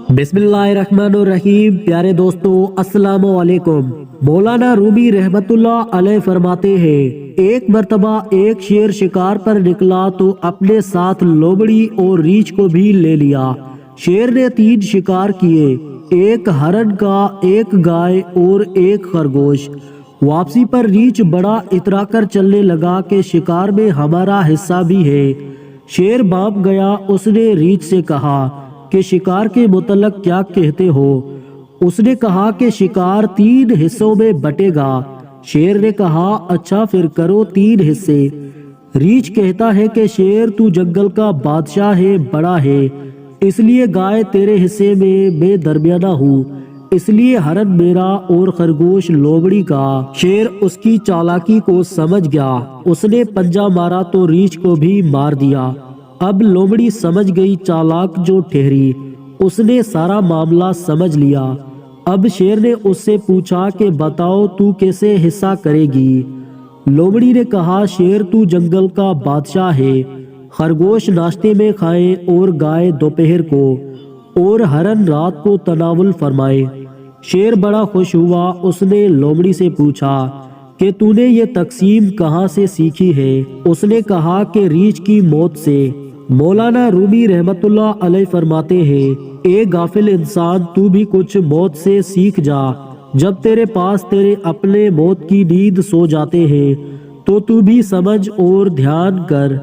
बिस्मिल्लाहिर्रहमानिर्रहीम। प्यारे दोस्तों, अस्सलाम वालेकुम। मौलाना रूमी रहमतुल्लाह अलैह फरमाते हैं, एक मर्तबा एक शेर शिकार पर निकला तो अपने साथ लोमड़ी और रीछ को भी ले लिया। शेर ने 3 शिकार किए, एक हरन का, एक गाय और एक खरगोश। वापसी पर रीछ बड़ा इतराकर चलने लगा कि शिकार में हमारा हिस्सा भी है। शेर भाप गया। उसने रीछ से कहा कि शिकार के मुतल्लक क्या कहते हो? उसने कहा कि शिकार 3 हिस्सों में बटेगा। शेर ने कहा, अच्छा फिर करो 3 हिस्से। रीछ कहता है कि शेर, तू जंगल का बादशाह है, बड़ा है, इसलिए गाय तेरे हिस्से में मैं दरमियाना हूँ, इसलिए हरन मेरा और खरगोश लोमड़ी का। शेर उसकी चालाकी को समझ गया। उसने पंजा मारा तो रीछ को भी मार दिया। अब लोमड़ी समझ गई, चालाक जो ठहरी। उसने सारा मामला समझ लिया। अब शेर ने उससे पूछा कि बताओ तू कैसे हिस्सा करेगी? लोमड़ी ने कहा, शेर तू जंगल का बादशाह है, खरगोश नाश्ते में खाए और गाय दोपहर को और हरन रात को तनावुल फरमाए। शेर बड़ा खुश हुआ। उसने लोमड़ी से पूछा कि तूने ये तकसीम कहाँ से सीखी है? उसने कहा कि रीछ की मौत से। मौलाना रूमी रहमतुल्लाह अलैह फरमाते हैं, ए गाफिल इंसान, तू भी कुछ मौत से सीख जा। जब तेरे पास तेरे अपने मौत की नींद सो जाते हैं तो तू भी समझ और ध्यान कर।